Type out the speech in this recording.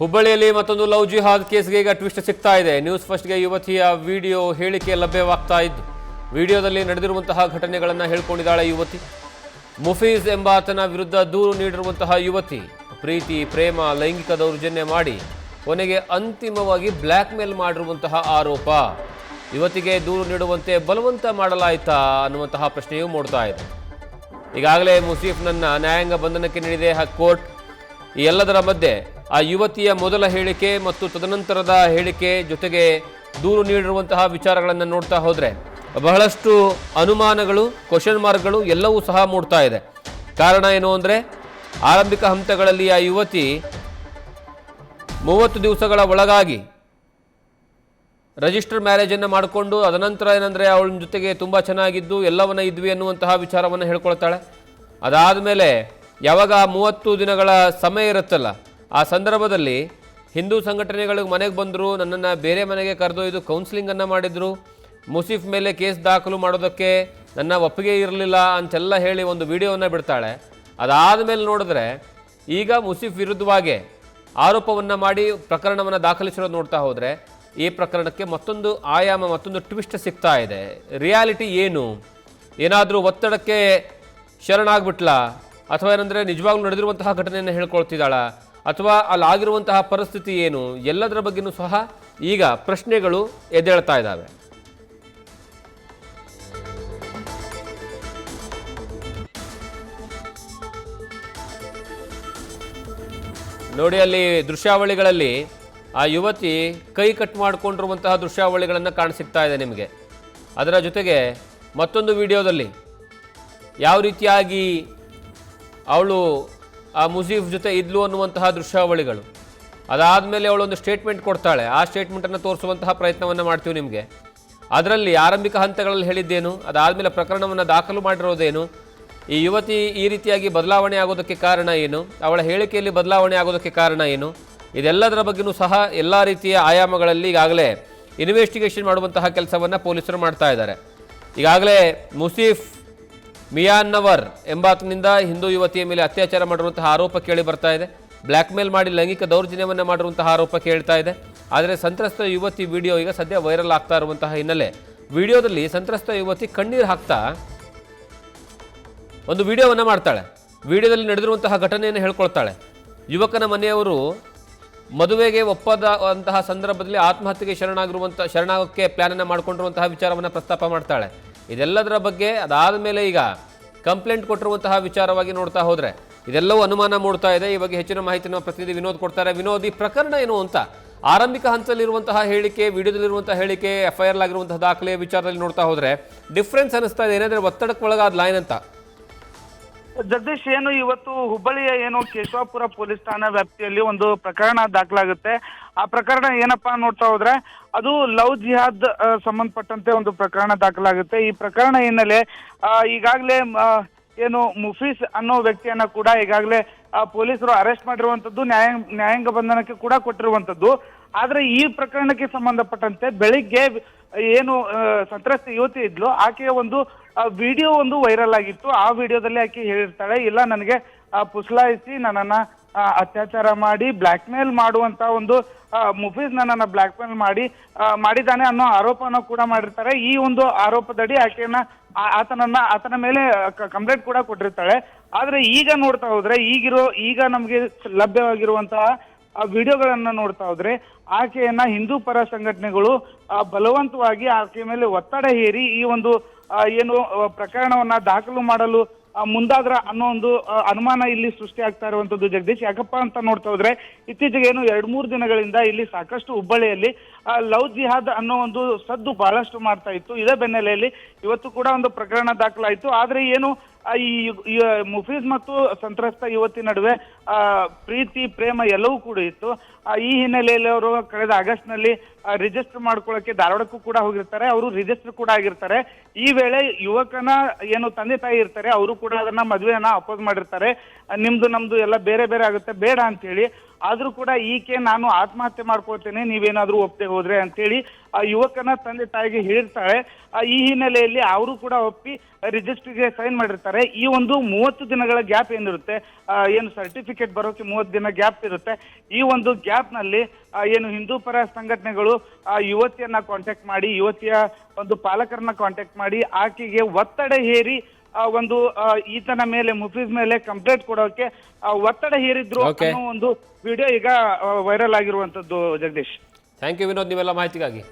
ಹುಬ್ಬಳ್ಳಿಯಲ್ಲಿ ಮತ್ತೊಂದು ಲವ್ ಜಿಹಾದ್ ಕೇಸ್ಗೆ ಈಗ ಟ್ವಿಸ್ಟ್ ಸಿಗ್ತಾ ಇದೆ. ನ್ಯೂಸ್ ಫಸ್ಟ್ಗೆ ಯುವತಿಯ ವಿಡಿಯೋ ಹೇಳಿಕೆ ಲಭ್ಯವಾಗ್ತಾ ಇದ್ದು, ವಿಡಿಯೋದಲ್ಲಿ ನಡೆದಿರುವಂತಹ ಘಟನೆಗಳನ್ನು ಹೇಳ್ಕೊಂಡಿದ್ದಾಳೆ ಯುವತಿ. ಮುಫೀಜ್ ಎಂಬಾತನ ವಿರುದ್ಧ ದೂರು ನೀಡಿರುವಂತಹ ಯುವತಿ ಪ್ರೀತಿ, ಪ್ರೇಮ, ಲೈಂಗಿಕ ದೌರ್ಜನ್ಯ ಮಾಡಿ ಕೊನೆಗೆ ಅಂತಿಮವಾಗಿ ಬ್ಲ್ಯಾಕ್ ಮೇಲ್ ಮಾಡಿರುವಂತಹ ಆರೋಪ. ಯುವತಿಗೆ ದೂರು ನೀಡುವಂತೆ ಬಲವಂತ ಮಾಡಲಾಯಿತಾ ಅನ್ನುವಂತಹ ಪ್ರಶ್ನೆಯೂ ಮೂಡ್ತಾ ಇದೆ. ಈಗಾಗಲೇ ಮುಸೀಫ್ನನ್ನ ನ್ಯಾಯಾಂಗ ಬಂಧನಕ್ಕೆ ನೀಡಿದೆ ಕೋರ್ಟ್. ಈ ಎಲ್ಲದರ ಮಧ್ಯೆ ಆ ಯುವತಿಯ ಮೊದಲ ಹೇಳಿಕೆ ಮತ್ತು ತದನಂತರದ ಹೇಳಿಕೆ ಜೊತೆಗೆ ದೂರು ನೀಡಿರುವಂತಹ ವಿಚಾರಗಳನ್ನು ನೋಡ್ತಾ ಹೋದರೆ ಬಹಳಷ್ಟು ಅನುಮಾನಗಳು, ಕ್ವಶನ್ ಮಾರ್ಕ್ಗಳು ಎಲ್ಲವೂ ಸಹ ಮೂಡ್ತಾ ಇದೆ. ಕಾರಣ ಏನು ಅಂದರೆ, ಆರಂಭಿಕ ಹಂತಗಳಲ್ಲಿ ಆ ಯುವತಿ 30 ದಿವಸಗಳ ಒಳಗಾಗಿ ರಿಜಿಸ್ಟರ್ ಮ್ಯಾರೇಜನ್ನು ಮಾಡಿಕೊಂಡು ಅದನಂತರ ಏನಂದರೆ ಅವಳ ಜೊತೆಗೆ ತುಂಬ ಚೆನ್ನಾಗಿದ್ದು ಎಲ್ಲವನ್ನ ಇದ್ವಿ ಅನ್ನುವಂತಹ ವಿಚಾರವನ್ನು ಹೇಳ್ಕೊಳ್ತಾಳೆ. ಅದಾದ ಮೇಲೆ ಯಾವಾಗ 30 ದಿನಗಳ ಸಮಯ ಇರುತ್ತಲ್ಲ, ಆ ಸಂದರ್ಭದಲ್ಲಿ ಹಿಂದೂ ಸಂಘಟನೆಗಳಿಗೆ ಮನೆಗೆ ಬಂದರು, ನನ್ನನ್ನು ಬೇರೆ ಮನೆಗೆ ಕರೆದೊಯ್ದು ಕೌನ್ಸಿಲಿಂಗನ್ನು ಮಾಡಿದರು, ಮುಸೀಫ್ ಮೇಲೆ ಕೇಸ್ ದಾಖಲು ಮಾಡೋದಕ್ಕೆ ನನ್ನ ಒಪ್ಪಿಗೆ ಇರಲಿಲ್ಲ ಅಂತೆಲ್ಲ ಹೇಳಿ ಒಂದು ವಿಡಿಯೋವನ್ನು ಬಿಡ್ತಾಳೆ. ಅದಾದ ಮೇಲೆ ನೋಡಿದ್ರೆ ಈಗ ಮುಸೀಫ್ ವಿರುದ್ಧವಾಗಿ ಆರೋಪವನ್ನು ಮಾಡಿ ಪ್ರಕರಣವನ್ನು ದಾಖಲಿಸಿರೋದು ನೋಡ್ತಾ ಹೋದರೆ ಈ ಪ್ರಕರಣಕ್ಕೆ ಮತ್ತೊಂದು ಆಯಾಮ, ಮತ್ತೊಂದು ಟ್ವಿಸ್ಟ್ ಸಿಗ್ತಾ ಇದೆ. ರಿಯಾಲಿಟಿ ಏನು? ಏನಾದರೂ ಒತ್ತಡಕ್ಕೆ ಶರಣಾಗ್ಬಿಟ್ಲಾ, ಅಥವಾ ಏನಂದರೆ ನಿಜವಾಗ್ಲೂ ನಡೆದಿರುವಂತಹ ಘಟನೆಯನ್ನು ಹೇಳ್ಕೊಳ್ತಿದ್ದಾಳ, ಅಥವಾ ಅಲ್ಲಾಗಿರುವಂತಹ ಪರಿಸ್ಥಿತಿ ಏನು? ಎಲ್ಲದರ ಬಗ್ಗೆಯೂ ಸಹ ಈಗ ಪ್ರಶ್ನೆಗಳು ಎದ್ದೇಳ್ತಾ ಇದ್ದಾವೆ. ನೋಡಿ, ಅಲ್ಲಿ ದೃಶ್ಯಾವಳಿಗಳಲ್ಲಿ ಆ ಯುವತಿ ಕೈ ಕಟ್ ಮಾಡಿಕೊಂಡಿರುವಂತಹ ದೃಶ್ಯಾವಳಿಗಳನ್ನು ಕಾಣಿಸಿಗ್ತಾ ಇದೆ ನಿಮಗೆ. ಅದರ ಜೊತೆಗೆ ಮತ್ತೊಂದು ವಿಡಿಯೋದಲ್ಲಿ ಯಾವ ರೀತಿಯಾಗಿ ಅವಳು ಆ ಮುಸೀಫ್ ಜೊತೆ ಇದ್ಲು ಅನ್ನುವಂತಹ ದೃಶ್ಯಾವಳಿಗಳು. ಅದಾದಮೇಲೆ ಅವಳೊಂದು ಸ್ಟೇಟ್ಮೆಂಟ್ ಕೊಡ್ತಾಳೆ. ಆ ಸ್ಟೇಟ್ಮೆಂಟನ್ನು ತೋರಿಸುವಂತಹ ಪ್ರಯತ್ನವನ್ನು ಮಾಡ್ತೀವಿ ನಿಮಗೆ. ಅದರಲ್ಲಿ ಆರಂಭಿಕ ಹಂತಗಳಲ್ಲಿ ಹೇಳಿದ್ದೇನು, ಅದಾದಮೇಲೆ ಪ್ರಕರಣವನ್ನು ದಾಖಲು ಮಾಡಿರೋದೇನು, ಈ ಯುವತಿ ಈ ರೀತಿಯಾಗಿ ಬದಲಾವಣೆ ಆಗೋದಕ್ಕೆ ಕಾರಣ ಏನು, ಅವಳ ಹೇಳಿಕೆಯಲ್ಲಿ ಬದಲಾವಣೆ ಆಗೋದಕ್ಕೆ ಕಾರಣ ಏನು, ಇದೆಲ್ಲದರ ಬಗ್ಗೆಯೂ ಸಹ ಎಲ್ಲ ರೀತಿಯ ಆಯಾಮಗಳಲ್ಲಿ ಈಗಾಗಲೇ ಇನ್ವೆಸ್ಟಿಗೇಷನ್ ಮಾಡುವಂತಹ ಕೆಲಸವನ್ನು ಪೊಲೀಸರು ಮಾಡ್ತಾ ಇದ್ದಾರೆ. ಈಗಾಗಲೇ ಮುಸೀಫ್ ಮಿಯಾನ್ನವರ್ ಎಂಬಾತನಿಂದ ಹಿಂದೂ ಯುವತಿಯ ಮೇಲೆ ಅತ್ಯಾಚಾರ ಮಾಡಿರುವಂತಹ ಆರೋಪ ಕೇಳಿ ಬರ್ತಾ ಇದೆ. ಬ್ಲ್ಯಾಕ್ ಮೇಲ್ ಮಾಡಿ ಲೈಂಗಿಕ ದೌರ್ಜನ್ಯವನ್ನು ಮಾಡಿರುವಂತಹ ಆರೋಪ ಕೇಳ್ತಾ ಇದೆ. ಆದರೆ ಸಂತ್ರಸ್ತ ಯುವತಿ ವಿಡಿಯೋ ಈಗ ಸದ್ಯ ವೈರಲ್ ಆಗ್ತಾ ಇರುವಂತಹ ಹಿನ್ನೆಲೆ, ವಿಡಿಯೋದಲ್ಲಿ ಸಂತ್ರಸ್ತ ಯುವತಿ ಕಣ್ಣೀರು ಹಾಕ್ತಾ ಒಂದು ವಿಡಿಯೋವನ್ನು ಮಾಡ್ತಾಳೆ. ವಿಡಿಯೋದಲ್ಲಿ ನಡೆದಿರುವಂತಹ ಘಟನೆಯನ್ನು ಹೇಳ್ಕೊಳ್ತಾಳೆ. ಯುವಕನ ಮನೆಯವರು ಮದುವೆಗೆ ಒಪ್ಪದಂತಹ ಸಂದರ್ಭದಲ್ಲಿ ಆತ್ಮಹತ್ಯೆಗೆ ಶರಣಾಗೋಕ್ಕೆ ಪ್ಲಾನನ್ನು ಮಾಡಿಕೊಂಡಿರುವಂತಹ ವಿಚಾರವನ್ನು ಪ್ರಸ್ತಾಪ ಮಾಡ್ತಾಳೆ. ಇದೆಲ್ಲದರ ಬಗ್ಗೆ ಅದಾದ ಮೇಲೆ ಈಗ ಕಂಪ್ಲೇಂಟ್ ಕೊಟ್ಟಿರುವಂತಹ ವಿಚಾರವಾಗಿ ನೋಡ್ತಾ ಹೋದರೆ ಇದೆಲ್ಲವೂ ಅನುಮಾನ ಮೂಡ್ತಾ ಇದೆ. ಈ ಬಗ್ಗೆ ಹೆಚ್ಚಿನ ಮಾಹಿತಿ ನಮ್ಮ ಪ್ರತಿನಿಧಿ ವಿನೋದ್ ಕೊಡ್ತಾರೆ. ವಿನೋದ್, ಈ ಪ್ರಕರಣ ಏನು ಅಂತ ಆರಂಭಿಕ ಹಂತದಲ್ಲಿರುವಂತಹ ಹೇಳಿಕೆ, ವಿಡಿಯೋದಲ್ಲಿರುವಂತಹ ಹೇಳಿಕೆ, FIR ಆಗಿರುವಂತಹ ದಾಖಲೆ ವಿಚಾರದಲ್ಲಿ ನೋಡ್ತಾ ಹೋದರೆ ಡಿಫ್ರೆನ್ಸ್ ಅನಿಸ್ತಾ ಇದೆ. ಏನಾದರೂ ಒತ್ತಡಕ್ಕೆ ಒಳಗಾದ ಲೈನ್ ಅಂತ? ಜಗದೀಶ್, ಏನು ಇವತ್ತು ಹುಬ್ಬಳ್ಳಿಯ ಕೇಶವಾಪುರ ಪೊಲೀಸ್ ಠಾಣಾ ವ್ಯಾಪ್ತಿಯಲ್ಲಿ ಒಂದು ಪ್ರಕರಣ ದಾಖಲಾಗುತ್ತೆ. ಆ ಪ್ರಕರಣ ಏನಪ್ಪಾ ನೋಡ್ತಾ ಹೋದ್ರೆ ಅದು ಲವ್ ಜಿಹಾದ್ ಸಂಬಂಧಪಟ್ಟಂತೆ ಒಂದು ಪ್ರಕರಣ ದಾಖಲಾಗುತ್ತೆ. ಈ ಪ್ರಕರಣ ಹಿನ್ನೆಲೆ ಈಗಾಗಲೇ ಮುಫೀಸ್ ಅನ್ನೋ ವ್ಯಕ್ತಿಯನ್ನ ಕೂಡ ಈಗಾಗಲೇ ಪೊಲೀಸರು ಅರೆಸ್ಟ್ ಮಾಡಿರುವಂತದ್ದು, ನ್ಯಾಯಾಂಗ ಬಂಧನಕ್ಕೆ ಕೂಡ ಕೊಟ್ಟಿರುವಂತದ್ದು. ಆದ್ರೆ ಈ ಪ್ರಕರಣಕ್ಕೆ ಸಂಬಂಧಪಟ್ಟಂತೆ ಬೆಳಿಗ್ಗೆ ಸಂತ್ರಸ್ತ ಯುವತಿ ಇದ್ಲು, ಆಕೆಯ ಒಂದು ವಿಡಿಯೋ ಒಂದು ವೈರಲ್ ಆಗಿತ್ತು. ಆ ವಿಡಿಯೋದಲ್ಲಿ ಆಕೆ ಹೇಳಿರ್ತಾಳೆ, ಇಲ್ಲ ನನಗೆ ಪುಸ್ಲಾಯಿಸಿ ನನ್ನನ್ನ ಅತ್ಯಾಚಾರ ಮಾಡಿ ಬ್ಲ್ಯಾಕ್ ಮೇಲ್ ಮಾಡುವಂತ ಒಂದು ಮುಫೀಸ್ ನನ್ನನ್ನ ಬ್ಲ್ಯಾಕ್ ಮೇಲ್ ಮಾಡಿದ್ದಾನೆ ಅನ್ನೋ ಆರೋಪನ ಕೂಡ ಮಾಡಿರ್ತಾರೆ. ಈ ಒಂದು ಆರೋಪದಡಿ ಆಕೆಯನ್ನ ಆತನ ಮೇಲೆ ಕಂಪ್ಲೇಂಟ್ ಕೂಡ ಕೊಟ್ಟಿರ್ತಾಳೆ. ಆದ್ರೆ ಈಗ ನೋಡ್ತಾ ಹೋದ್ರೆ ಈಗ ನಮ್ಗೆ ಲಭ್ಯವಾಗಿರುವಂತಹ ವಿಡಿಯೋಗಳನ್ನ ನೋಡ್ತಾ ಹೋದ್ರೆ ಆಕೆಯನ್ನ ಹಿಂದೂ ಪರ ಸಂಘಟನೆಗಳು ಬಲವಂತವಾಗಿ ಆಕೆ ಮೇಲೆ ಒತ್ತಡ ಹೇರಿ ಈ ಒಂದು ಪ್ರಕರಣವನ್ನ ದಾಖಲು ಮಾಡಲು ಮುಂದಾದ್ರ ಅನ್ನೋ ಒಂದು ಅನುಮಾನ ಇಲ್ಲಿ ಸೃಷ್ಟಿ ಆಗ್ತಾ ಇರುವಂತದ್ದು. ಜಗದೀಶ್, ಯಾಕಪ್ಪ ಅಂತ ನೋಡ್ತಾ ಹೋದ್ರೆ ಇತ್ತೀಚೆಗೆ 2-3 ದಿನಗಳಿಂದ ಇಲ್ಲಿ ಸಾಕಷ್ಟು ಹುಬ್ಬಳ್ಳಿಯಲ್ಲಿ ಲವ್ ಜಿಹಾದ್ ಅನ್ನೋ ಒಂದು ಸದ್ದು ಬಹಳಷ್ಟು ಮಾಡ್ತಾ ಇತ್ತು. ಇದೇ ಬೆನ್ನಲೆಯಲ್ಲಿ ಇವತ್ತು ಕೂಡ ಒಂದು ಪ್ರಕರಣ ದಾಖಲಾಯಿತು. ಆದ್ರೆ ಈ ಮುಫೀಸ್ ಮತ್ತು ಸಂತ್ರಸ್ತ ಯುವತಿ ನಡುವೆ ಪ್ರೀತಿ, ಪ್ರೇಮ ಎಲ್ಲವೂ ಕೂಡ ಇತ್ತು. ಈ ಹಿನ್ನೆಲೆಯಲ್ಲಿ ಅವರು ಕಳೆದ ಆಗಸ್ಟ್ ನಲ್ಲಿ ರಿಜಿಸ್ಟರ್ ಮಾಡ್ಕೊಳ್ಳೋಕೆ ಧಾರವಾಡಕ್ಕೂ ಕೂಡ ಹೋಗಿರ್ತಾರೆ. ಅವರು ರಿಜಿಸ್ಟರ್ ಕೂಡ ಆಗಿರ್ತಾರೆ. ಈ ವೇಳೆ ಯುವಕನ ತಂದೆ ತಾಯಿ ಇರ್ತಾರೆ, ಅವರು ಕೂಡ ಅದನ್ನ ಮದುವೆಯನ್ನ ಅಪೋಸ್ ಮಾಡಿರ್ತಾರೆ. ನಿಮ್ದು ನಮ್ದು ಎಲ್ಲ ಬೇರೆ ಬೇರೆ ಆಗುತ್ತೆ ಬೇಡ ಅಂತೇಳಿ. ಆದ್ರೂ ಕೂಡ ಈಕೆ ನಾನು ಆತ್ಮಹತ್ಯೆ ಮಾಡ್ಕೊಳ್ತೇನೆ ನೀವೇನಾದ್ರೂ ಒಪ್ಪದೆ ಹೋದ್ರೆ ಅಂತೇಳಿ ಆ ಯುವಕನ ತಂದೆ ತಾಯಿಗೆ ಹೇಳಿರ್ತಾಳೆ. ಈ ಹಿನ್ನೆಲೆಯಲ್ಲಿ ಅವರು ಕೂಡ ಒಪ್ಪಿ ರಿಜಿಸ್ಟ್ರಿಗೆ ಸೈನ್ ಮಾಡಿರ್ತಾರೆ. ಈ ಒಂದು 30 ದಿನಗಳ ಗ್ಯಾಪ್ ಏನಿರುತ್ತೆ, ಏನು ಸರ್ಟಿಫಿಕೇಟ್ ಬರೋಕೆ 30 ದಿನ ಗ್ಯಾಪ್ ಇರುತ್ತೆ. ಈ ಒಂದು ಗ್ಯಾಪ್ ನಲ್ಲಿ ಏನು ಹಿಂದೂ ಪರ ಸಂಘಟನೆಗಳು ಆ ಯುವತಿಯನ್ನ ಕಾಂಟ್ಯಾಕ್ಟ್ ಮಾಡಿ, ಯುವತಿಯ ಒಂದು ಪಾಲಕರನ್ನ ಕಾಂಟ್ಯಾಕ್ಟ್ ಮಾಡಿ ಆಕೆಗೆ ಒತ್ತಡ ಹೇರಿ ಒಂದು ಈತನ ಮೇಲೆ ಮುಫೀಜ್ ಮೇಲೆ ಕಂಪ್ಲೇಂಟ್ ಕೊಡೋಕೆ ಒತ್ತಡ ಹೇರಿದ್ರು ಅನ್ನೋ ಒಂದು ವಿಡಿಯೋ ಈಗ ವೈರಲ್ ಆಗಿರುವಂತದ್ದು. ಜಗದೀಶ್, ಥ್ಯಾಂಕ್ ಯು ವಿನೋದ್, ನೀವೆಲ್ಲ ಮಾಹಿತಿಗಾಗಿ.